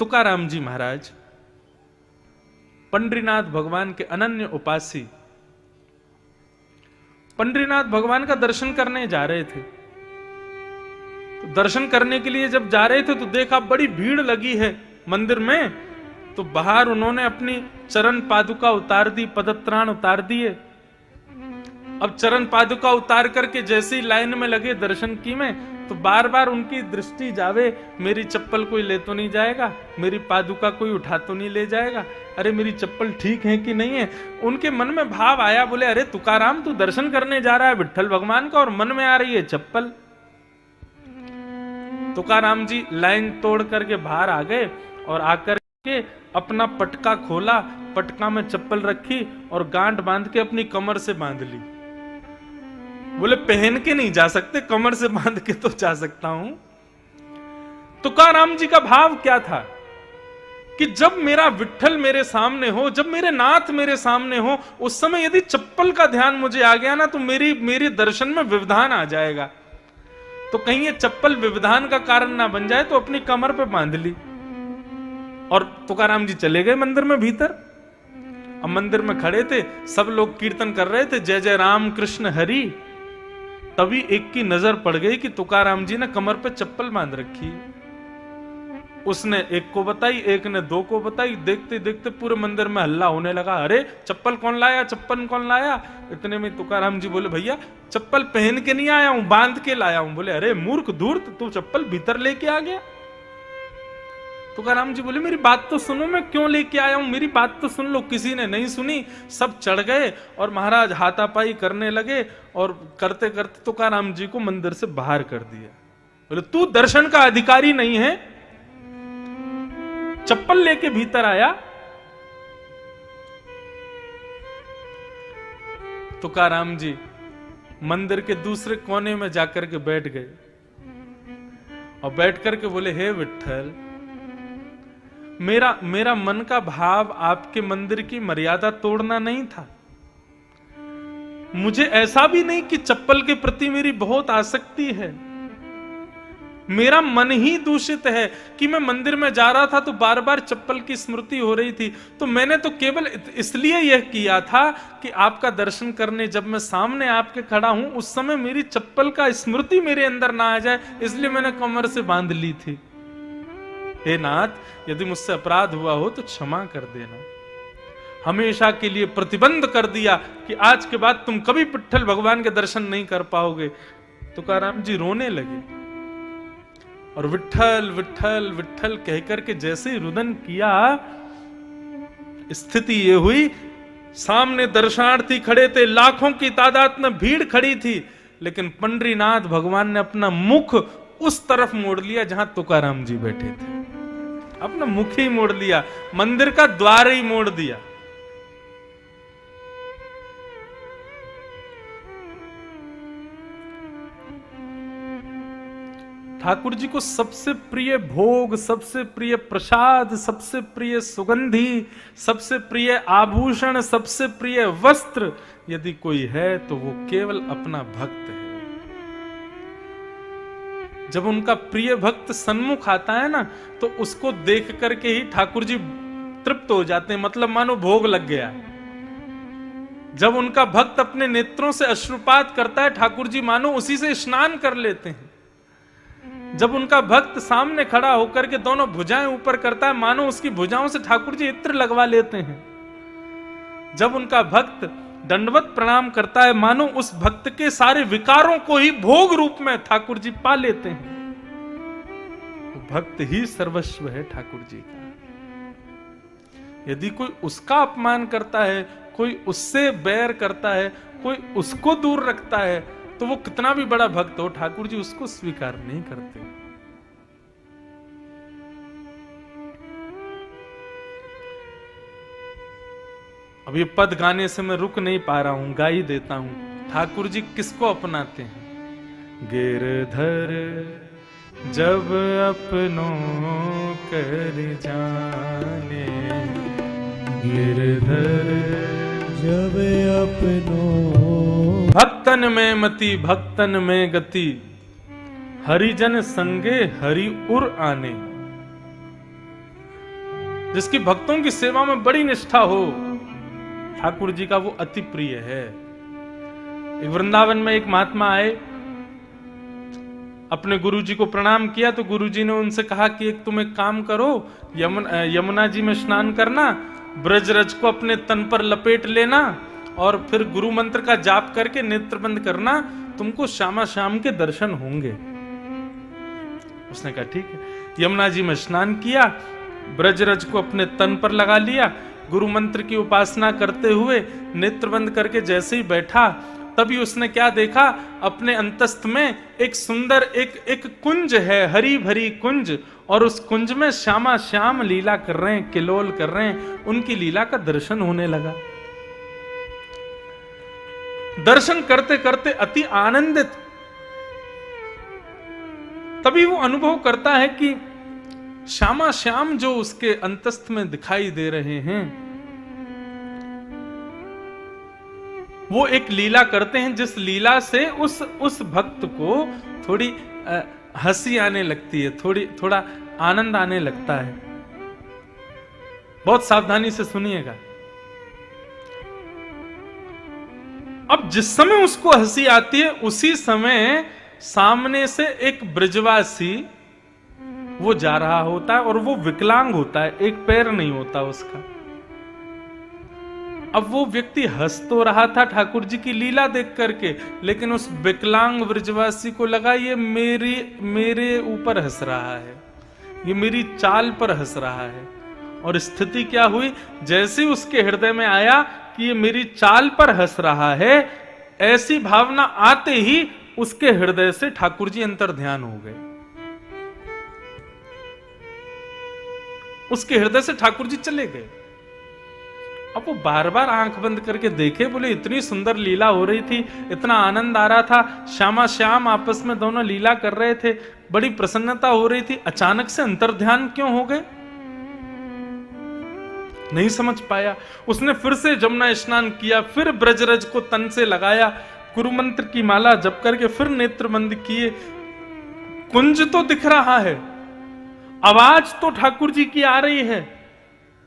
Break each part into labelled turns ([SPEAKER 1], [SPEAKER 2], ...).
[SPEAKER 1] तुकाराम जी महाराज पंडरीनाथ भगवान के अनन्य उपासी पंडरीनाथ भगवान का दर्शन करने जा रहे थे। तो दर्शन करने के लिए जब जा रहे थे तो देखा बड़ी भीड़ लगी है मंदिर में। तो बाहर उन्होंने अपनी चरण पादुका उतार दी, पदत्राण उतार दिए। अब चरण पादुका उतार करके जैसे ही लाइन में लगे दर्शन की में, तो बार बार उनकी दृष्टि जावे, मेरी चप्पल कोई ले तो नहीं जाएगा, मेरी पादुका कोई उठा तो नहीं ले जाएगा, अरे मेरी चप्पल ठीक है कि नहीं है। उनके मन में भाव आया, बोले अरे तुकाराम तू दर्शन करने जा रहा है विट्ठल भगवान का और मन में आ रही है चप्पल। तुकाराम जी लाइन तोड़ करके बाहर आ गए और आकर के अपना पटका खोला, पटका में चप्पल रखी और गांठ बांध के अपनी कमर से बांध ली। बोले पहन के नहीं जा सकते, कमर से बांध के तो जा सकता हूं। तुकाराम जी का भाव क्या था कि जब मेरा विट्ठल मेरे सामने हो, जब मेरे नाथ मेरे सामने हो, उस समय यदि चप्पल का ध्यान मुझे आ गया ना तो मेरे दर्शन में व्यवधान आ जाएगा। तो कहीं ये चप्पल व्यवधान का कारण ना बन जाए, तो अपनी कमर पे बांध ली और तुकाराम जी चले गए मंदिर में भीतर। अब मंदिर में खड़े थे, सब लोग कीर्तन कर रहे थे, जय जय राम कृष्ण हरि। तभी एक की नजर पड़ गई कि तुकाराम जी ने कमर पे चप्पल बांध रखी। उसने एक को बताई, एक ने दो को बताई। देखते देखते पूरे मंदिर में हल्ला होने लगा, अरे चप्पल कौन लाया, चप्पल कौन लाया। इतने में तुकाराम जी बोले भैया चप्पल पहन के नहीं आया हूं, बांध के लाया हूं। बोले अरे मूर्ख धूर्त, तू चप्पल भीतर लेके आ गया। तुकाराम जी बोले मेरी बात तो सुनो, मैं क्यों लेके आया हूं, मेरी बात तो सुन लो। किसी ने नहीं सुनी, सब चढ़ गए और महाराज हाथापाई करने लगे और करते करते तुकाराम जी को मंदिर से बाहर कर दिया। बोले तू दर्शन का अधिकारी नहीं है, चप्पल लेके भीतर आया। तुकाराम जी मंदिर के दूसरे कोने में जाकर के बैठ गए और बैठ करके बोले हे विट्ठल, मेरा मन का भाव आपके मंदिर की मर्यादा तोड़ना नहीं था। मुझे ऐसा भी नहीं कि चप्पल के प्रति मेरी बहुत आसक्ति है। मेरा मन ही दूषित है कि मैं मंदिर में जा रहा था तो बार बार चप्पल की स्मृति हो रही थी। तो मैंने तो केवल इसलिए यह किया था कि आपका दर्शन करने जब मैं सामने आपके खड़ा हूं उस समय मेरी चप्पल का स्मृति मेरे अंदर ना आ जाए, इसलिए मैंने कमर से बांध ली थी। हे नाथ, यदि मुझसे अपराध हुआ हो तो क्षमा कर देना। हमेशा के लिए प्रतिबंध कर दिया कि आज के बाद तुम कभी विट्ठल भगवान के दर्शन नहीं कर पाओगे। तुकाराम जी रोने लगे और विट्ठल विट्ठल विट्ठल कहकर के जैसे ही रुदन किया, स्थिति ये हुई, सामने दर्शनार्थी खड़े थे, लाखों की तादाद में भीड़ खड़ी थी, लेकिन पंडरीनाथ भगवान ने अपना मुख उस तरफ मोड़ लिया जहां तुकाराम जी बैठे थे। अपना मुख ही मोड़ लिया, मंदिर का द्वार ही मोड़ दिया। ठाकुर जी को सबसे प्रिय भोग, सबसे प्रिय प्रसाद, सबसे प्रिय सुगंधी, सबसे प्रिय आभूषण, सबसे प्रिय वस्त्र यदि कोई है तो वो केवल अपना भक्त है। जब उनका प्रिय भक्त सन्मुख आता है ना तो उसको देख करके ही ठाकुर जी तृप्त हो जाते हैं, मतलब मानो भोग लग गया। जब उनका भक्त अपने नेत्रों से अश्रुपात करता है, ठाकुर जी मानो उसी से स्नान कर लेते हैं। जब उनका भक्त सामने खड़ा होकर के दोनों भुजाएं ऊपर करता है, मानो उसकी भुजाओं से ठाकुर जी इत्र लगवा लेते हैं। जब उनका भक्त दंडवत प्रणाम करता है, मानो उस भक्त के सारे विकारों को ही भोग रूप में ठाकुर जी पा लेते हैं। भक्त ही सर्वस्व है ठाकुर जी का। यदि कोई उसका अपमान करता है, कोई उससे बैर करता है, कोई उसको दूर रखता है, तो वो कितना भी बड़ा भक्त हो, ठाकुर जी उसको स्वीकार नहीं करते। अब ये पद गाने से मैं रुक नहीं पा रहा हूं, गा ही देता हूं। ठाकुर जी किसको अपनाते हैं? गिरधर जब अपनों कर जाने, गिरधर
[SPEAKER 2] जब अपनों,
[SPEAKER 1] भक्तन में मति भक्तन में गति, हरिजन संगे हरि उर आने। जिसकी भक्तों की सेवा में बड़ी निष्ठा हो, ठाकुर जी का वो अति प्रिय है। एक वृंदावन में एक महात्मा आए, अपने गुरुजी को प्रणाम किया तो गुरुजी ने उनसे कहा कि एक तुम एक काम करो, यमुना जी में स्नान करना, ब्रजरज को अपने तन पर लपेट लेना और फिर गुरु मंत्र का जाप करके नेत्र बंद करना, तुमको श्यामा श्याम के दर्शन होंगे। उसने कहा ठीक है। यमुना जी में स्नान किया, ब्रजरज को अपने तन पर लगा लिया, गुरु मंत्र की उपासना करते हुए नेत्र बंद करके जैसे ही बैठा, तभी उसने क्या देखा, अपने अंतस्थ में एक सुंदर एक कुंज है, हरी भरी कुंज, और उस कुंज में श्यामा श्याम लीला कर रहे हैं, किलोल कर रहे हैं। उनकी लीला का दर्शन होने लगा। दर्शन करते करते अति आनंदित, तभी वो अनुभव करता है कि श्यामा श्याम जो उसके अंतस्थ में दिखाई दे रहे हैं, वो एक लीला करते हैं जिस लीला से उस भक्त को थोड़ी हंसी आने लगती है, थोड़ा आनंद आने लगता है। बहुत सावधानी से सुनिएगा। अब जिस समय उसको हंसी आती है, उसी समय सामने से एक ब्रजवासी वो जा रहा होता है और वो विकलांग होता है, एक पैर नहीं होता उसका। अब वो व्यक्ति हंस तो रहा था ठाकुर जी की लीला देख करके, लेकिन उस विकलांग ब्रजवासी को लगा ये मेरे ऊपर हंस रहा है, ये मेरी चाल पर हंस रहा है। और स्थिति क्या हुई, जैसे उसके हृदय में आया कि ये मेरी चाल पर हंस रहा है, ऐसी भावना आते ही उसके हृदय से ठाकुर जी अंतर ध्यान हो गए। उसके हृदय से ठाकुर जी चले गए। अब वो बार बार आंख बंद करके देखे, बोले इतनी सुंदर लीला हो रही थी, इतना आनंद आ रहा था, श्यामा श्याम आपस में दोनों लीला कर रहे थे, बड़ी प्रसन्नता हो रही थी, अचानक से अंतर्ध्यान क्यों हो गए? नहीं समझ पाया। उसने फिर से जमुना स्नान किया, फिर ब्रजरज को तन से लगाया, गुरु मंत्र की माला जप करके फिर नेत्र बंद किए। कुंज तो दिख रहा है, आवाज तो ठाकुर जी की आ रही है,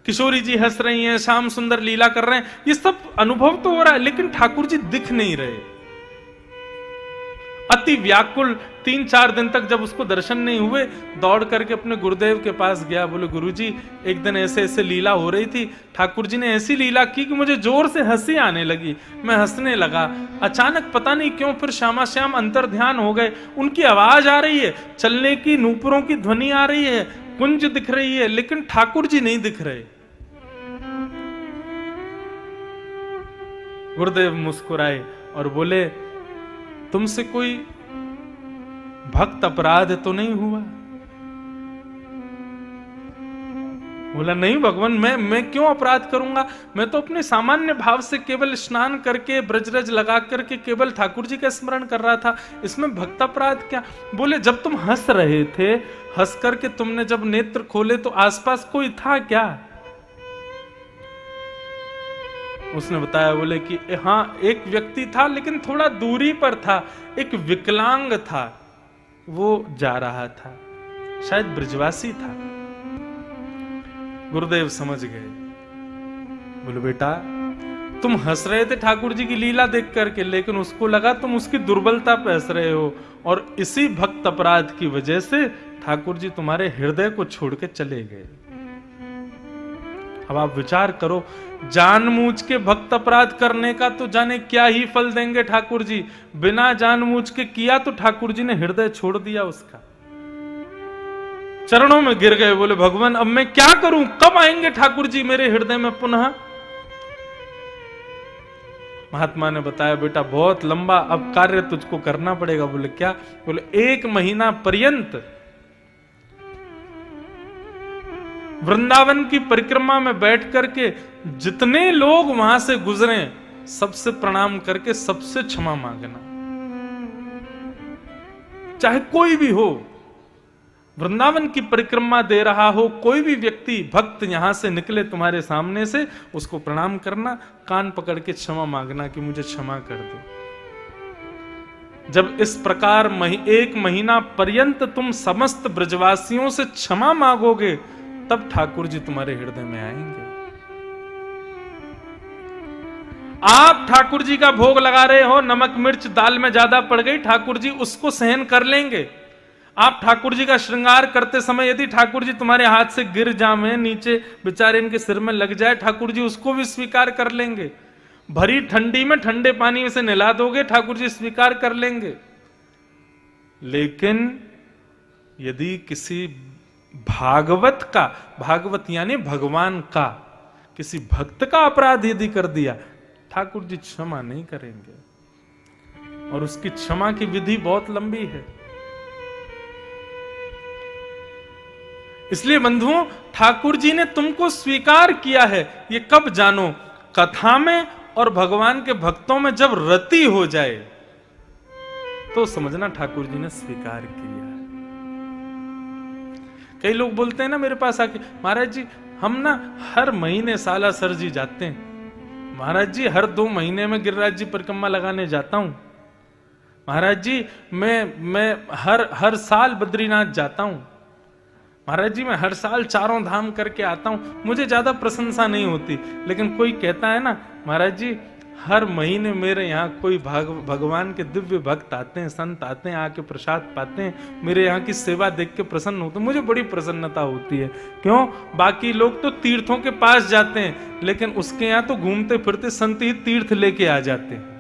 [SPEAKER 1] किशोरी जी हंस रही हैं, श्याम सुंदर लीला कर रहे हैं, ये सब अनुभव तो हो रहा है, लेकिन ठाकुर जी दिख नहीं रहे। अति व्याकुल 3-4 दिन तक जब उसको दर्शन नहीं हुए, दौड़ करके अपने गुरुदेव के पास गया। बोले गुरुजी, एक दिन ऐसे ऐसे लीला हो रही थी, ठाकुर जी ने ऐसी लीला की कि मुझे जोर से हंसी आने लगी, मैं हंसने लगा। अचानक पता नहीं क्यों फिर श्यामा श्याम अंतर ध्यान हो गए, उनकी आवाज आ रही है, चलने की नूपुरों की ध्वनि आ रही है, कुंज दिख रही है, लेकिन ठाकुर जी नहीं दिख रहे। गुरुदेव मुस्कुराए और बोले, तुमसे कोई भक्त अपराध तो नहीं हुआ? बोला नहीं भगवान, मैं क्यों अपराध करूंगा, मैं तो अपने सामान्य भाव से केवल स्नान करके ब्रजरज लगा करके केवल ठाकुर जी का स्मरण कर रहा था, इसमें भक्त अपराध क्या? बोले जब तुम हंस रहे थे, हंस करके तुमने जब नेत्र खोले तो आसपास कोई था क्या? उसने बताया, बोले कि हाँ एक व्यक्ति था, लेकिन थोड़ा दूरी पर था, एक विकलांग था, वो जा रहा था, शायद ब्रजवासी था। गुरुदेव समझ गए। बोले बेटा, तुम हंस रहे थे ठाकुर जी की लीला देख करके, लेकिन उसको लगा तुम उसकी दुर्बलता पे हंस रहे हो, और इसी भक्त अपराध की वजह से ठाकुर जी तुम्हारे हृदय को छोड़ के चले गए। अब आप विचार करो, जानबूझ के भक्त अपराध करने का तो जाने क्या ही फल देंगे ठाकुर जी, बिना जानबूझ के किया तो ठाकुर जी ने हृदय छोड़ दिया उसका। चरणों में गिर गए, बोले भगवान अब मैं क्या करूं, कब आएंगे ठाकुर जी मेरे हृदय में पुनः? महात्मा ने बताया, बेटा बहुत लंबा अब कार्य तुझको करना पड़ेगा। बोले क्या? बोले 1 महीना पर्यंत वृंदावन की परिक्रमा में बैठ करके जितने लोग वहां से गुजरे सबसे प्रणाम करके सबसे क्षमा मांगना, चाहे कोई भी हो, वृंदावन की परिक्रमा दे रहा हो कोई भी व्यक्ति भक्त यहां से निकले तुम्हारे सामने से, उसको प्रणाम करना, कान पकड़ के क्षमा मांगना कि मुझे क्षमा कर दो। जब इस प्रकार 1 महीना पर्यंत तुम समस्त ब्रजवासियों से क्षमा मांगोगे, तब ठाकुर जी तुम्हारे हृदय में आएंगे। आप ठाकुर जी का भोग लगा रहे हो, नमक मिर्च दाल में ज्यादा पड़ गई, ठाकुर जी उसको सहन कर लेंगे। आप ठाकुर जी का श्रृंगार करते समय यदि ठाकुर जी तुम्हारे हाथ से गिर जाए, नीचे बेचारे इनके सिर में लग जाए, ठाकुर जी उसको भी स्वीकार कर लेंगे। भरी ठंडी में ठंडे पानी में से नहला दोगे, ठाकुर जी स्वीकार कर लेंगे। लेकिन यदि किसी भागवत का, भागवत यानी भगवान का, किसी भक्त का अपराध यदि कर दिया, ठाकुर जी क्षमा नहीं करेंगे। और उसकी क्षमा की विधि बहुत लंबी है। इसलिए बंधुओं, ठाकुर जी ने तुमको स्वीकार किया है। ये कब जानो? कथा में और भगवान के भक्तों में जब रति हो जाए तो समझना ठाकुर जी ने स्वीकार किया है। कई लोग बोलते हैं ना मेरे पास आके, महाराज जी हम ना हर महीने सालासर जी जाते हैं, महाराज जी हर 2 महीने में गिरिराज जी परिक्रमा लगाने जाता हूं, महाराज जी मैं हर साल बद्रीनाथ जाता हूं, महाराज जी मैं हर साल 4 धाम करके आता हूं। मुझे ज्यादा प्रशंसा नहीं होती, लेकिन कोई कहता है ना, महाराज जी हर महीने मेरे यहाँ कोई भगवान के दिव्य भक्त आते हैं, संत आते हैं, आके प्रसाद पाते हैं, मेरे यहाँ की सेवा देख के प्रसन्न होते हैं, मुझे बड़ी प्रसन्नता होती है। क्यों? बाकी लोग तो तीर्थों के पास जाते हैं, लेकिन उसके यहाँ तो घूमते फिरते संत ही तीर्थ लेके आ जाते हैं।